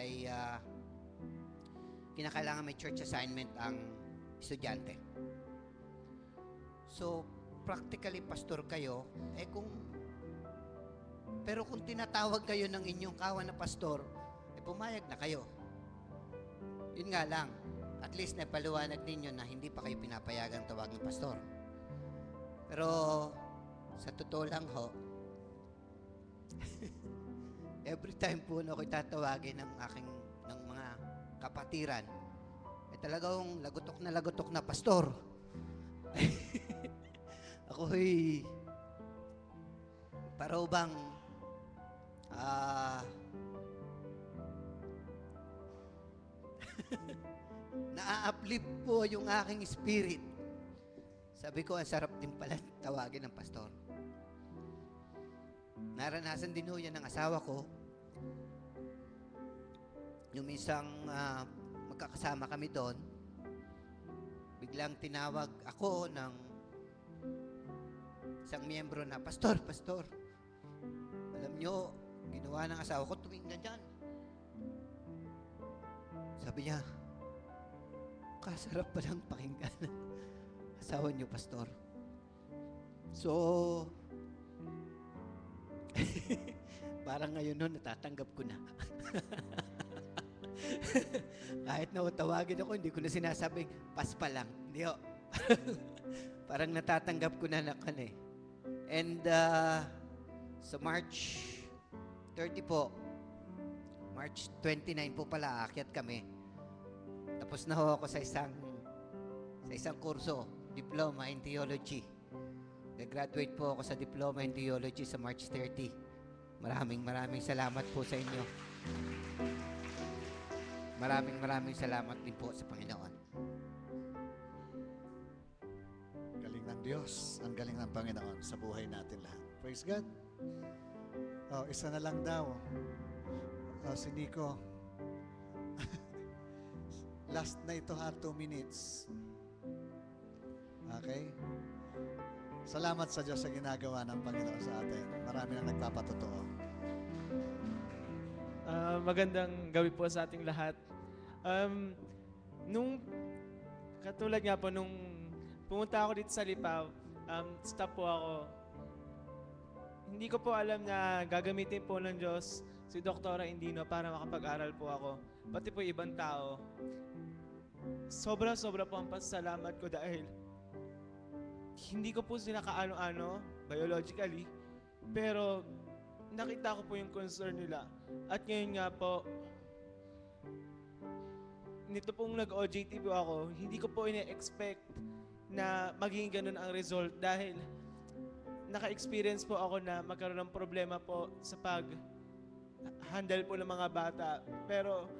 ay kinakailangan may church assignment ang estudyante. So, practically pastor kayo, pero kung tinatawag kayo ng inyong kawan na pastor, pumayag na kayo. Yun nga lang, at least napaliwanag ninyo na hindi pa kayo pinapayagang tawag ng pastor. Pero, sa totoo lang ho, every time po na ako'y tatawagin ng mga kapatiran, talagang lagotok na pastor. Ako'y parang bang naa-uplift po yung aking spirit. Sabi ko, ang sarap din pala tawagin ng pastor. Naranasan din ho yan ng asawa ko. Yung isang magkakasama kami doon, biglang tinawag ako ng isang miyembro na, Pastor, alam nyo, ginawa ng asawa ko, tuwing na dyan. Sabi niya, kasarap palang pakinggan asawa nyo, Pastor. So, parang ngayon nun, natatanggap ko na. Kahit na tawagin ako, hindi ko na sinasabing, paspa lang. Hindi ho. Parang natatanggap ko na eh. And sa March 30 po, March 29 po pala, aakyat kami. Tapos na ho ako sa isang kurso, Diploma in Theology. Nag-graduate po ako sa Diploma in Theology sa March 30. Maraming salamat po sa inyo. Maraming salamat din po sa Panginoon. Galing ng Diyos, ang galing ng Panginoon sa buhay natin lahat. Praise God. Oh, isa na lang daw. Si Nico. Last na ito ha, 2 minutes. Okay? Salamat sa Diyos sa ginagawa ng Panginoon sa atin. Marami na nagpapatotoo. Magandang gabi po sa ating lahat. Katulad nga po, nung pumunta ako dito sa Lipaw, stop po ako. Hindi ko po alam na gagamitin po ng Diyos si Doktora Indino para makapag-aral po ako. Pati po ibang tao. Sobra po ang pasasalamat ko dahil hindi ko po sila kaano-ano, biologically, pero nakita ko po yung concern nila. At ngayon nga po, nito pong nag-OJT po ako, hindi ko po ina-expect na maging ganun ang result dahil naka-experience po ako na magkaroon ng problema po sa pag-handle po ng mga bata. Pero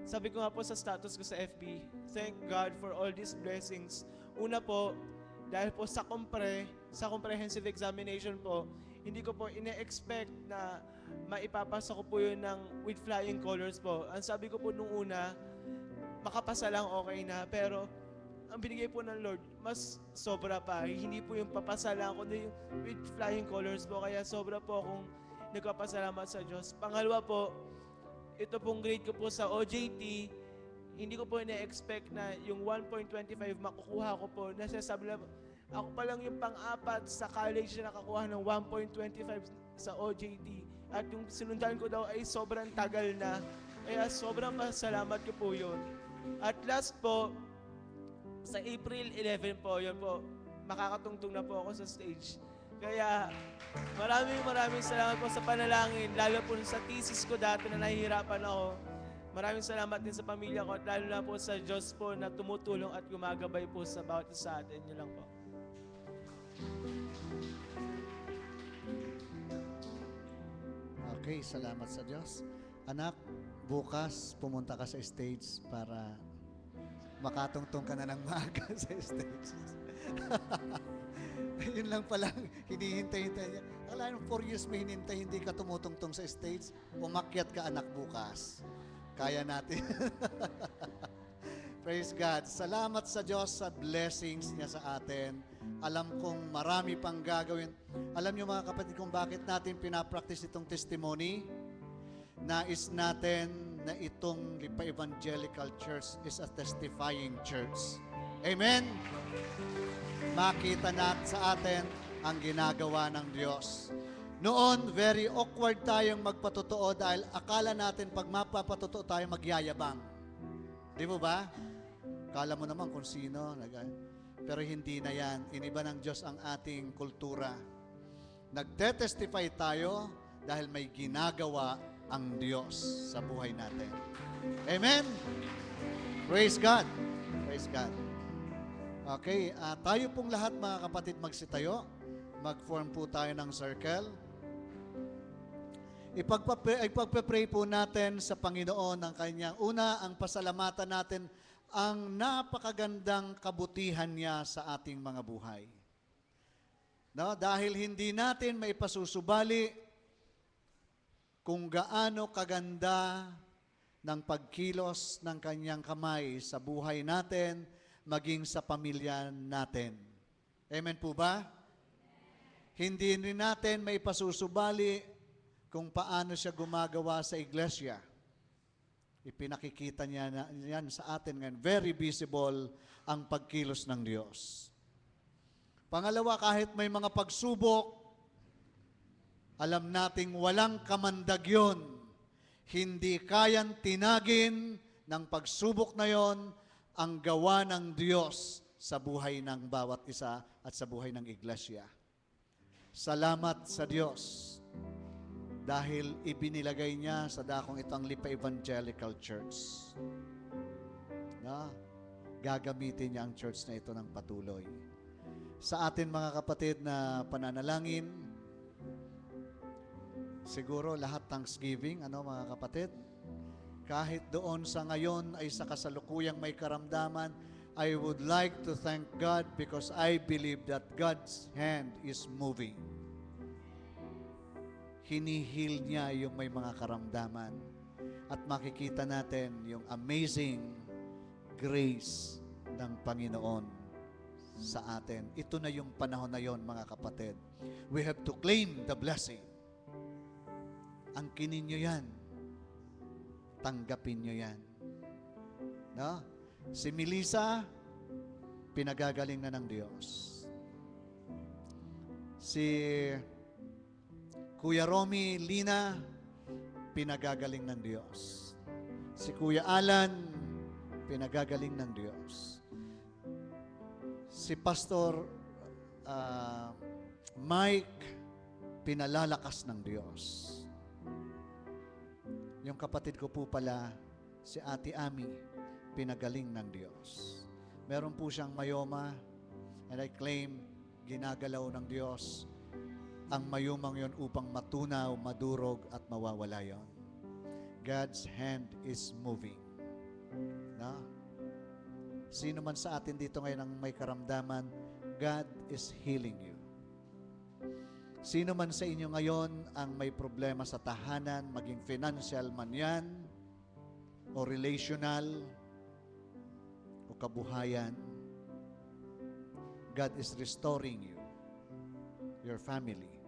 sabi ko nga po sa status ko sa FB, thank God for all these blessings. Una po, dahil po sa comprehensive examination po, hindi ko po ina-expect na maipapasa ko po yun with flying colors po. Ang sabi ko po nung una, makapasa lang okay na. Pero ang binigay po ng Lord, mas sobra pa. Hindi po yung papasa lang, kundi yung with flying colors po. Kaya sobra po akong nagpapasalamat sa Diyos. Pangalawa po, ito pong grade ko po sa OJT, hindi ko po ina-expect na yung 1.25 makukuha ko po. Nasasabi lang, ako pa lang yung pang-apat sa college na nakakuha ng 1.25 sa OJT. At yung sinundan ko daw ay sobrang tagal na. Kaya sobrang pasalamat ko po yun. At last po, sa April 11 po, yun po, makakatungtong na po ako sa stage. Kaya maraming salamat po sa panalangin, lalo po sa thesis ko dati na nahihirapan ako. Maraming salamat din sa pamilya ko at lalo na po sa Diyos po na tumutulong at gumagabay po sa bawat isa sa atin. Yun lang po. Okay, salamat sa Diyos. Anak, bukas pumunta ka sa stage para makatungtong ka na ng maaga sa stage. Yun lang pala, hinihintay-hintay niya. Akala nung 4 years may hinintay, hindi ka tumutungtong sa stage. Umakyat ka, anak, bukas. Kaya natin. Praise God. Salamat sa Diyos sa blessings niya sa atin. Alam kong marami pang gagawin. Alam niyo mga kapatid kung bakit natin pinapractice itong testimony? Nais natin na itong Lipa Evangelical Church is a testifying church. Amen? Makita natin sa atin ang ginagawa ng Diyos. Noon, very awkward tayong magpatotoo dahil akala natin pag mapapatotoo tayo, magyayabang. Di mo ba? Akala mo naman kung sino. Pero hindi na yan. Iniba ng Diyos ang ating kultura. Nagte-testify tayo dahil may ginagawa ang Diyos sa buhay natin. Amen? Praise God. Praise God. Okay, tayo pong lahat mga kapatid magsitayo. Mag-form po tayo ng circle. Ipagpapray po natin sa Panginoon ang kanyang una, ang pasalamatan natin ang napakagandang kabutihan niya sa ating mga buhay. No, dahil hindi natin maipasusubali kung gaano kaganda ng pagkilos ng kanyang kamay sa buhay natin, maging sa pamilya natin. Amen po ba? Hindi rin natin maipasusubali kung paano siya gumagawa sa iglesia. Ipinakikita niya yan sa atin ngayon. Very visible ang pagkilos ng Diyos. Pangalawa, kahit may mga pagsubok, alam nating walang kamandag yun. Hindi kayang tinagin ng pagsubok na yon ang gawa ng Diyos sa buhay ng bawat isa at sa buhay ng iglesia. Salamat sa Diyos dahil ibinilagay niya sa dakong ito ang Lipa Evangelical Church. Na, gagamitin niya ang church na ito ng patuloy. Sa atin mga kapatid na pananalangin, siguro lahat Thanksgiving, mga kapatid, kahit doon sa ngayon ay sa kasalukuyang may karamdaman, I would like to thank God because I believe that God's hand is moving. Hinihil niya yung may mga karamdaman. At makikita natin yung amazing grace ng Panginoon sa atin. Ito na yung panahon na yon, mga kapatid. We have to claim the blessing. Angkinin nyo yan. Tanggapin nyo yan. No? Si Melissa, pinagagaling na ng Diyos. Si Kuya Romy Lina, pinagagaling ng Diyos. Si Kuya Alan, pinagagaling ng Diyos. Si Pastor Mike, pinalalakas ng Diyos. Yung kapatid ko po pala, si Ate Ami, pinagaling ng Diyos. Meron po siyang mayoma, and I claim, ginagalaw ng Diyos ang mayumang yon upang matunaw, madurog, at mawawala yon. God's hand is moving. Na? Sino man sa atin dito ngayon ang may karamdaman, God is healing you. Sino man sa inyo ngayon ang may problema sa tahanan, maging financial man yan, o relational, o kabuhayan, God is restoring you, your family.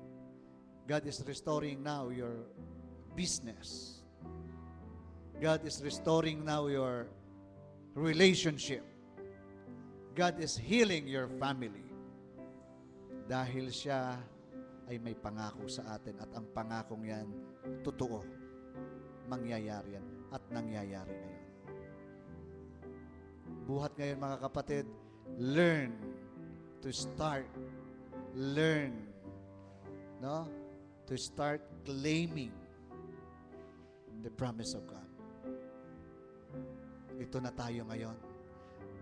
God is restoring now your business. God is restoring now your relationship. God is healing your family. Dahil siya ay may pangako sa atin at ang pangakong yan, totoo. Mangyayari yan at nangyayari ngayon. Buhat ngayon mga kapatid, learn to start. Learn, no? To start claiming the promise of God. Ito na tayo ngayon.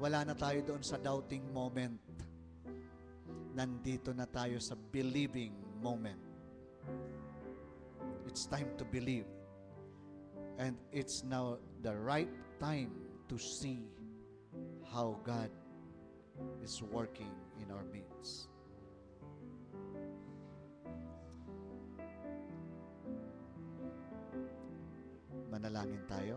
Wala na tayo doon sa doubting moment. Nandito na tayo sa believing moment. It's time to believe. And it's now the right time to see how God is working in our midst. Manalangin tayo.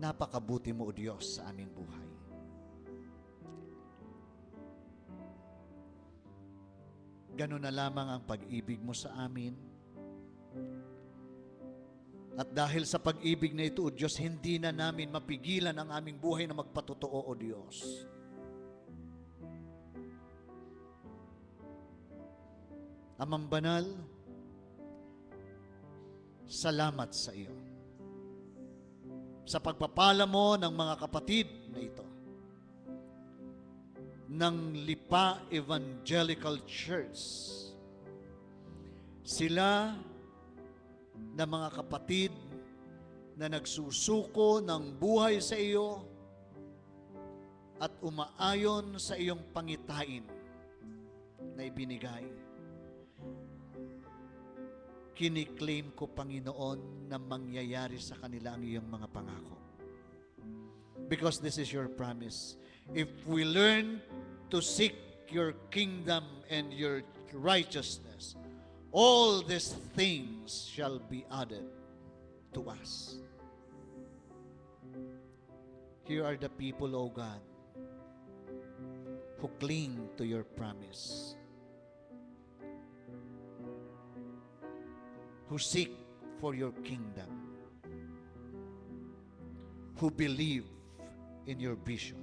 Napakabuti mo, O Diyos, sa aming buhay. Ganun na lamang ang pag-ibig mo sa amin. At dahil sa pag-ibig na ito, O Diyos, hindi na namin mapigilan ang aming buhay na magpatotoo, O Diyos. Amang banal, salamat sa iyo sa pagpapala mo ng mga kapatid na ito ng Lipa Evangelical Church. Sila na mga kapatid na nagsusuko ng buhay sa iyo at umaayon sa iyong pangitain na ibinigay. Kiniklaim ko, Panginoon, na mangyayari sa kanila ang iyong mga pangako. Because this is your promise. If we learn to seek your kingdom and your righteousness, all these things shall be added to us. Here are the people, O God, who cling to your promise, who seek for your kingdom, who believe in your vision.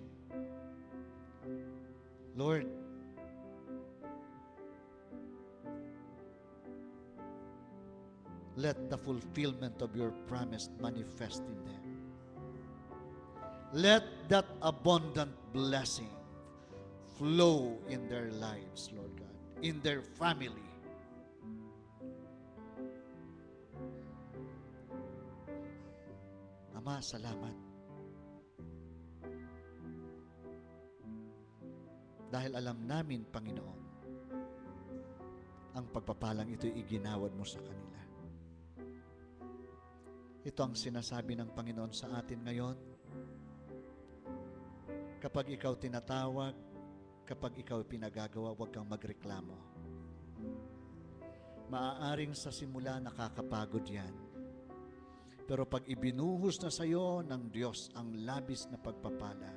Lord, let the fulfillment of your promise manifest in them. Let that abundant blessing flow in their lives, Lord God, in their family. Ama, salamat. Dahil alam namin, Panginoon, ang pagpapalang ito'y iginawad mo sa kanila. Ito ang sinasabi ng Panginoon sa atin ngayon. Kapag ikaw tinatawag, kapag ikaw pinagagawa, huwag kang magreklamo. Maaaring sa simula nakakapagod yan. Pero pag ibinuhos na sa iyo ng Diyos ang labis na pagpapala,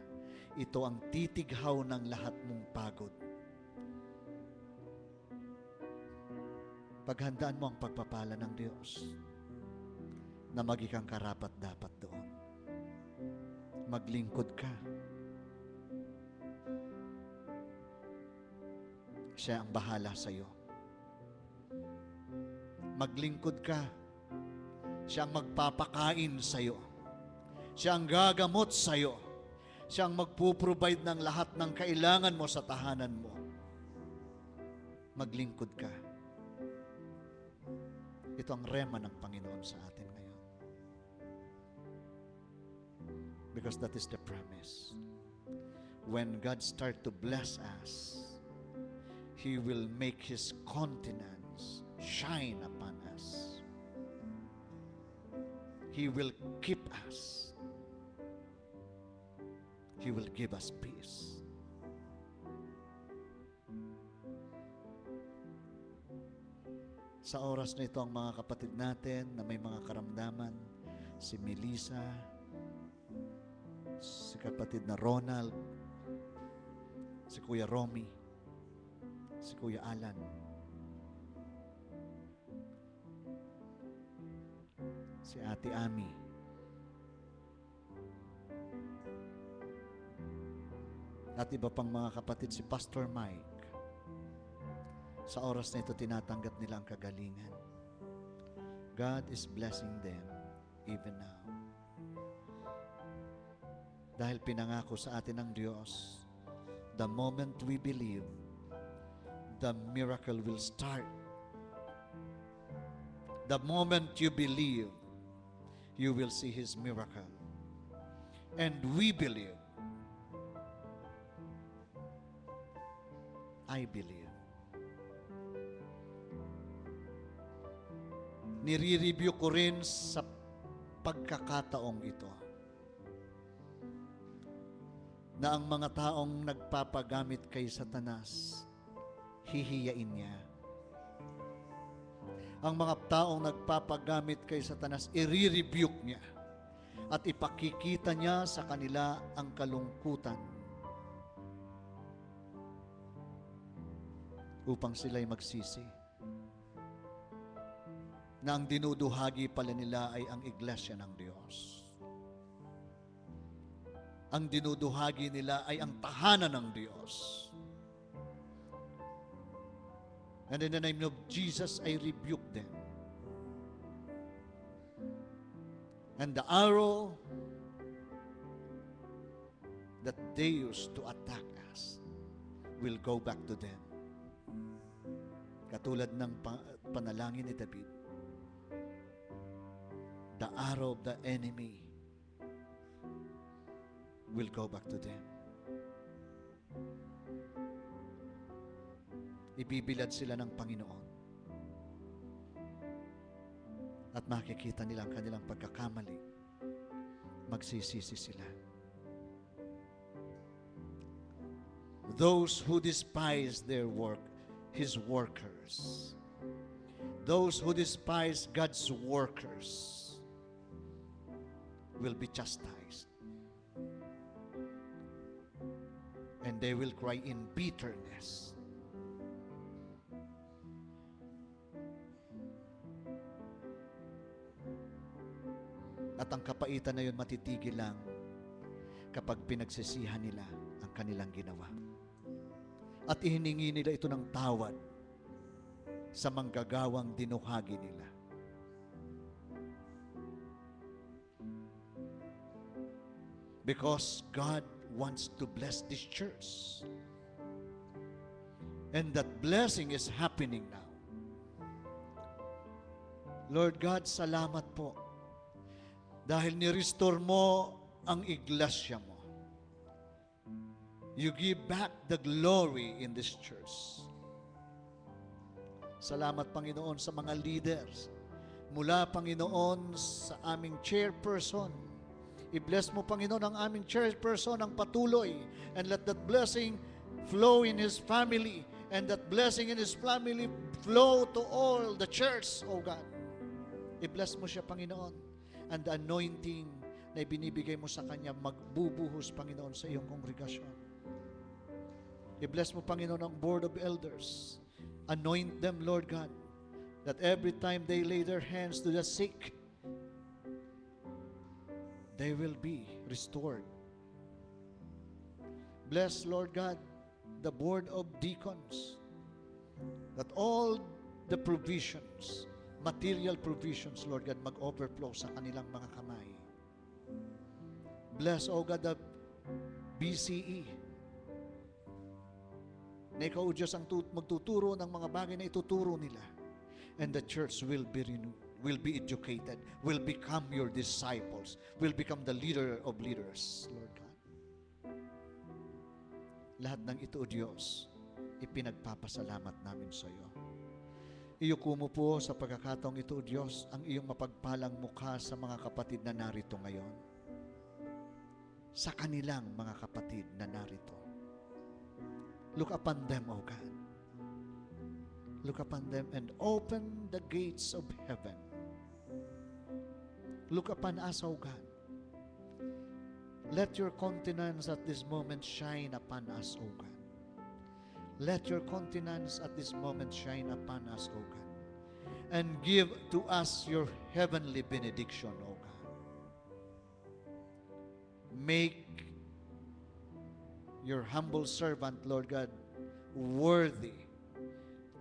ito ang titighaw ng lahat mong pagod. Paghandaan mo ang pagpapala ng Diyos na magikang karapat dapat doon. Maglingkod ka. Siya ang bahala sa iyo. Maglingkod ka. Siya ang magpapakain sa iyo. Siya ang gagamot sa iyo. Siya ang magpo-provide ng lahat ng kailangan mo sa tahanan mo. Maglingkod ka. Ito ang rema ng Panginoon sa atin ngayon. Because that is the promise. When God start to bless us, He will make His countenance shine upon us. He will keep us. He will give us peace. Sa oras na ito, ang mga kapatid natin na may mga karamdaman, si Melissa, si kapatid na Ronald, si Kuya Romy, si Kuya Alan, si Ate Ami, at iba pang mga kapatid, si Pastor Mike. Sa oras na ito, tinatanggap nila ang kagalingan. God is blessing them even now. Dahil pinangako sa atin ng Diyos, the moment we believe, the miracle will start. The moment you believe, you will see His miracle. And we believe. I believe. Nire-review ko rin sa pagkakataong ito na ang mga taong nagpapagamit kay Satanas, hihiyain niya. Ang mga taong nagpapagamit kay Satanas, i-rebuke niya at ipakikita niya sa kanila ang kalungkutan upang sila'y magsisi. na ang dinuduhagi pala nila ay ang iglesia ng Diyos. Ang dinuduhagi nila ay ang tahanan ng Diyos. And in the name of Jesus, I rebuke them. And the arrow that they used to attack us will go back to them. Katulad ng panalangin ni David, the arrow of the enemy will go back to them. Ibibilad sila ng Panginoon. At makikita nila ang kanilang pagkakamali. Magsisisi sila. Those who despise their work, His workers. Those who despise God's workers will be chastised. And they will cry in bitterness. At ang kapaitan na yun matitigil lang kapag pinagsisihan nila ang kanilang ginawa. At ihiningi nila ito ng tawad sa manggagawang dinuhagi nila. Because God wants to bless this church. And that blessing is happening now. Lord God, salamat po. Dahil ni-restore mo ang iglesia mo. You give back the glory in this church. Salamat, Panginoon, sa mga leaders. Mula, Panginoon, sa aming chairperson. I-bless mo, Panginoon, ang aming chairperson ang patuloy. And let that blessing flow in his family. And that blessing in his family flow to all the church, O God. I-bless mo siya, Panginoon. And the anointing na ibinibigay mo sa kanya, magbubuhos, Panginoon, sa iyong kongregasyon. I-bless mo, Panginoon, ang board of elders. Anoint them, Lord God, that every time they lay their hands to the sick, they will be restored. Bless, Lord God, the board of deacons, that all the provisions, material provisions, Lord God, mag-overflow sa kanilang mga kamay. Bless, O God, the BCE, na ikaw, O Diyos, ang magtuturo ng mga bagay na ituturo nila. And the church will be renewed, will be educated, will become your disciples, will become the leader of leaders, Lord God. Lahat ng ito, O Diyos, ipinagpapasalamat namin sa iyo. Iyuko mo po sa pagkakataong ito, O Diyos, ang iyong mapagpalang mukha sa mga kapatid na narito ngayon. Sa kanilang mga kapatid na narito. Look upon them, O God. Look upon them and open the gates of heaven. Look upon us, O God. Let your countenance at this moment shine upon us, O God. Let your countenance at this moment shine upon us, O God. And give to us your heavenly benediction, O God. Make your humble servant, Lord God, worthy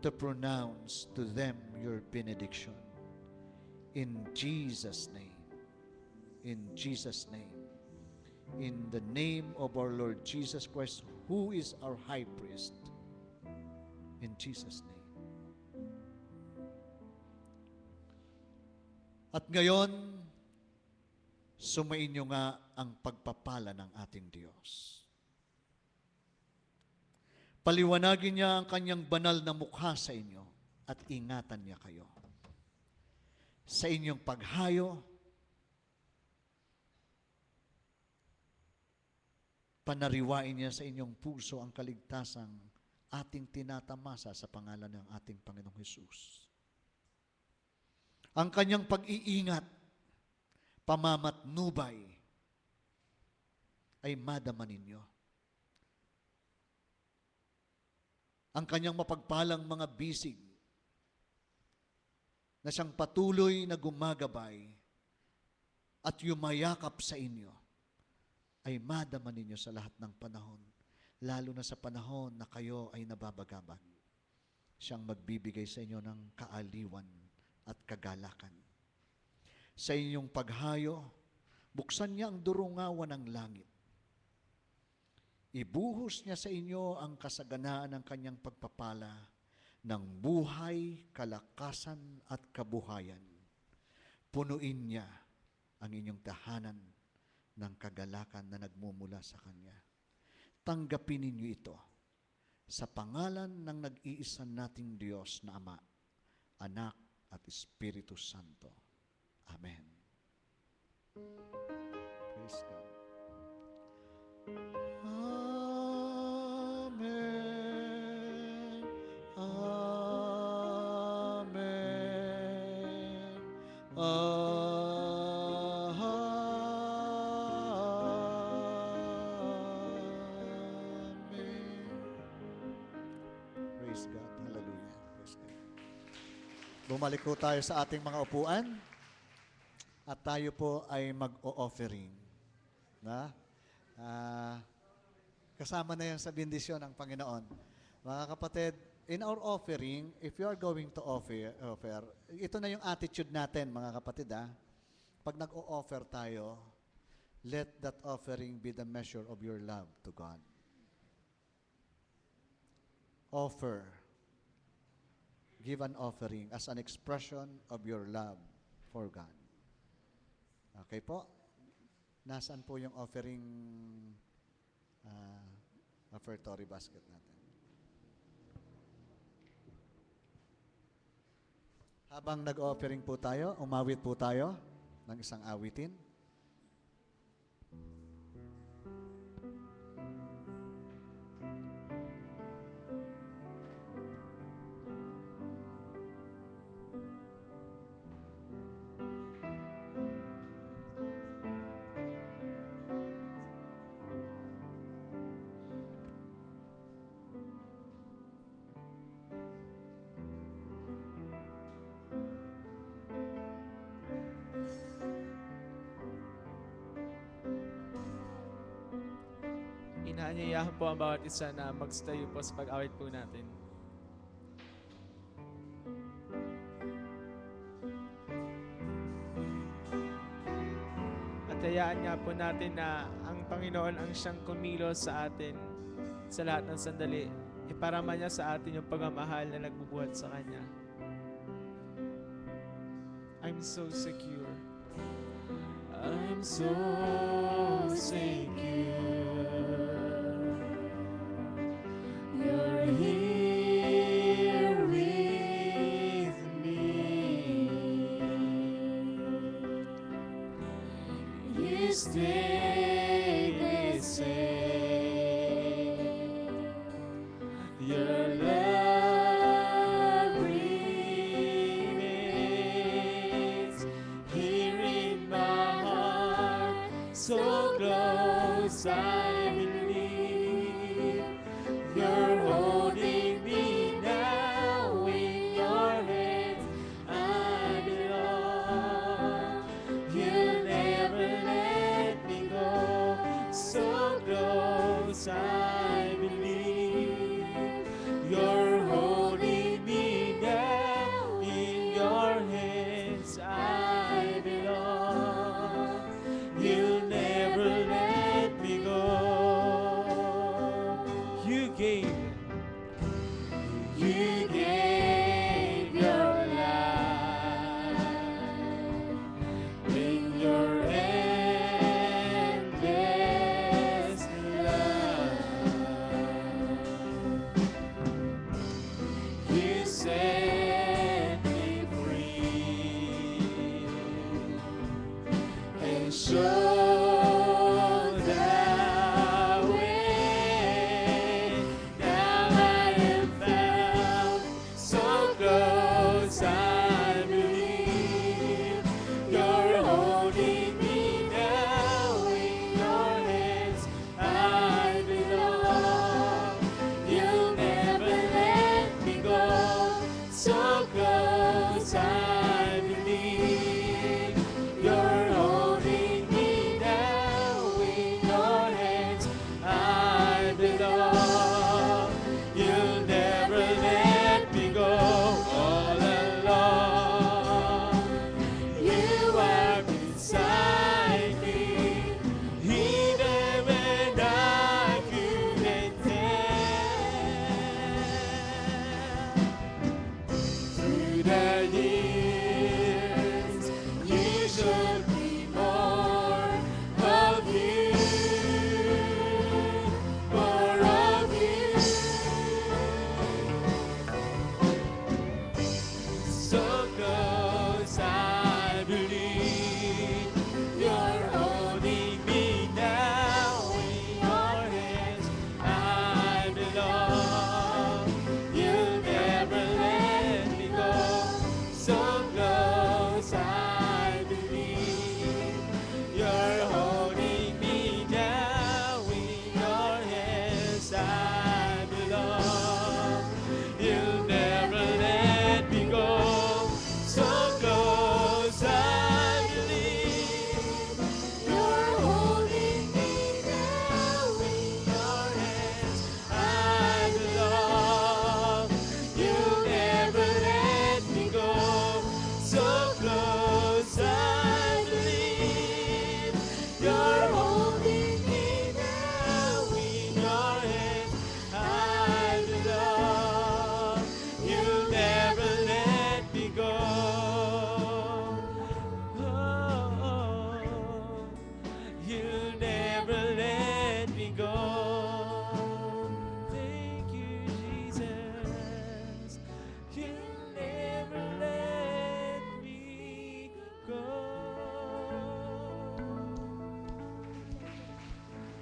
to pronounce to them your benediction. In Jesus' name. In Jesus' name. In the name of our Lord Jesus Christ, who is our high priest. In Jesus' name. At ngayon, sumainyo nga ang pagpapala ng ating Diyos. Paliwanagin niya ang kanyang banal na mukha sa inyo at ingatan niya kayo. Sa inyong paghayo, panariwain niya sa inyong puso ang kaligtasang ating tinatamasa sa pangalan ng ating Panginoong Hesus. Ang kanyang pag-iingat, pamamatnubay, ay madama ninyo. Ang kanyang mapagpalang mga bisig na siyang patuloy na gumagabay at yumayakap sa inyo, ay madama ninyo sa lahat ng panahon, lalo na sa panahon na kayo ay nababagabag. Siyang magbibigay sa inyo ng kaaliwan at kagalakan. Sa inyong paghayo, buksan niya ang durungawan ng langit. Ibuhos niya sa inyo ang kasaganaan ng kanyang pagpapala ng buhay, kalakasan at kabuhayan. Punuin niya ang inyong tahanan ng kagalakan na nagmumula sa Kanya. Tanggapin ninyo ito sa pangalan ng nag-iisa nating Diyos na Ama, Anak at Espiritu Santo. Amen. Praise God. Amen. Amen. Praise God. Hallelujah. Praise God. Bumalik po tayo sa ating mga upuan at tayo po ay mag-o-offering. Na? Kasama na yan sa bendisyon ng Panginoon. Mga kapatid, in our offering, if you are going to offer, ito na yung attitude natin, mga kapatid. Pag nag-o-offer tayo, let that offering be the measure of your love to God. Offer. Give an offering as an expression of your love for God. Okay po? Nasaan po yung offering offertory basket natin? Habang nag-offering po tayo, umawit po tayo ng isang awitin. Inaanyayahan po ang bawat isa na magstayo po sa pag-awit po natin. At hayaan nga po natin na ang Panginoon ang siyang kumilos sa atin sa lahat ng sandali. Iparama niya sa atin yung pagmamahal na nagbubuhat sa Kanya. I'm so secure. I'm so secure. You're here with me. You stay the same. Your love remains here in my heart, so close I believe. You're holding me now in your hands. I belong. You'll never let me go. So close, I believe. You're holding me now in your hands. I belong. You'll never let me go. You gave your life in your endless love. You set me free and showed the way. Now I am found so close, I believe. You're holding me now in your hands. I belong. You'll never let me go. So close, I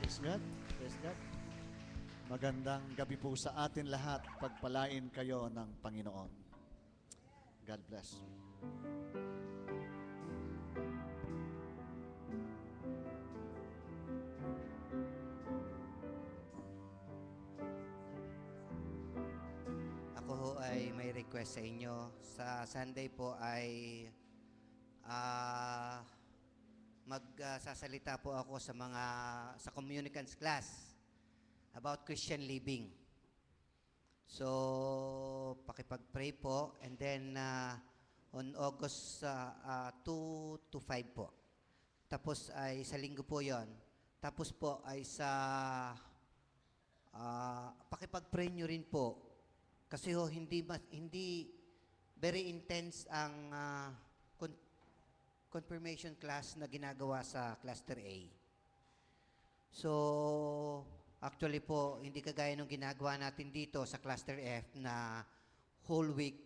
Praise God. Praise God. Magandang gabi po sa atin lahat. Pagpalain kayo ng Panginoon. God bless. Ako ho ay may request sa inyo. Sa Sunday po ay magsasalita po ako sa communicants class about Christian living. So, pakipag-pray po and then on August 2 to 5 po. Tapos ay sa linggo po 'yon. Tapos po ay sa pakipag-pray nyo rin po. Kasi ho, hindi very intense ang confirmation class na ginagawa sa Cluster A. So, actually po, hindi kagaya nung ginagawa natin dito sa Cluster F na whole week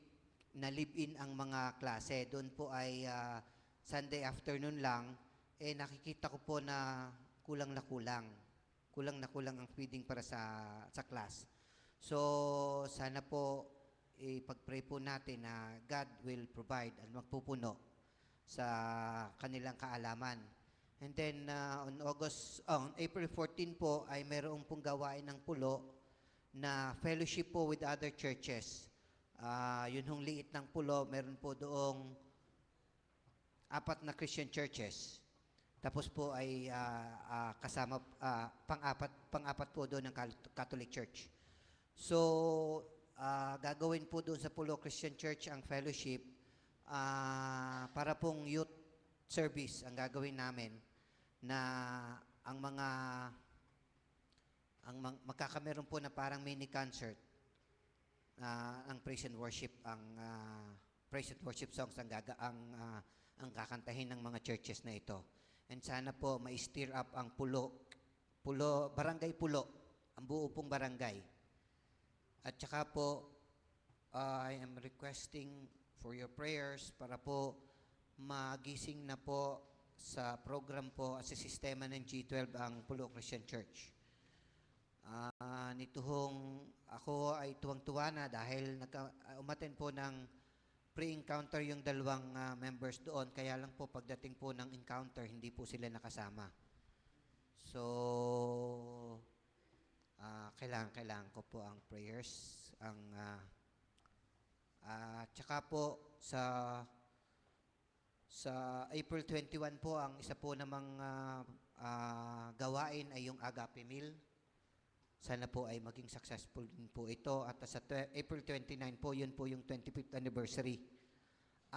na live-in ang mga klase. Doon po ay Sunday afternoon lang, nakikita ko po na kulang na kulang. Kulang na kulang ang feeding para sa class. So, sana po ipag-pray po natin na God will provide at magpupuno sa kanilang kaalaman. And then, on April 14 po, ay mayroong pong gawain ng pulo na fellowship po with other churches. Yun hong liit ng pulo, meron po doong 4 na Christian churches. Tapos po ay kasama, pang-apat po doon ng Catholic Church. So, gagawin po doon sa Pulo Christian Church ang fellowship para pong youth service ang gagawin namin na magkakameron po na parang mini concert ang praise and worship songs ang kakantahin ng mga churches na ito. And sana po ma-stir up ang barangay Pulo, ang buo pong barangay. At saka po, I am requesting for your prayers para po magising na po sa program po at sa sistema ng G12 ang Pulo Christian Church. Ako ay tuwang-tuwa na dahil umattend po ng pre-encounter yung dalawang members doon. Kaya lang po pagdating po ng encounter, hindi po sila nakasama. So, kailangan ko po ang prayers. Tsaka po sa April 21 po, ang isa po namang gawain ay yung Agape Meal. Sana po ay maging successful din po ito. At sa April 29 po, yun po yung 25th anniversary.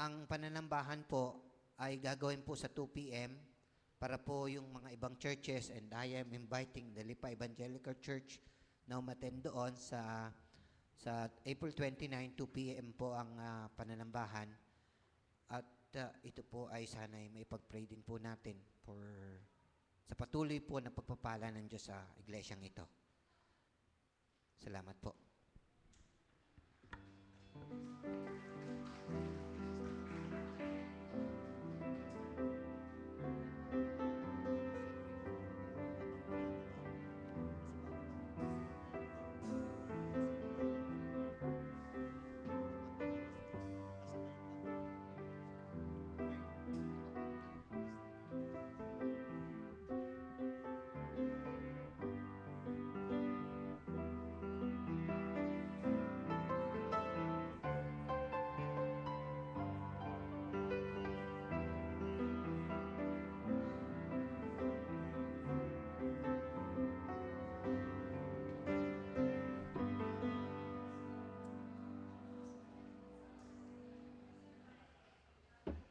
Ang pananambahan po ay gagawin po sa 2 p.m. para po yung mga ibang churches, and I am inviting the Lipa Evangelical Church na umattend doon sa April 29, 2 p.m. po ang pananambahan. At ito po ay sana'y may pag-pray din po natin sa patuloy po na pagpapala ng Diyos sa iglesyang ito. Salamat po.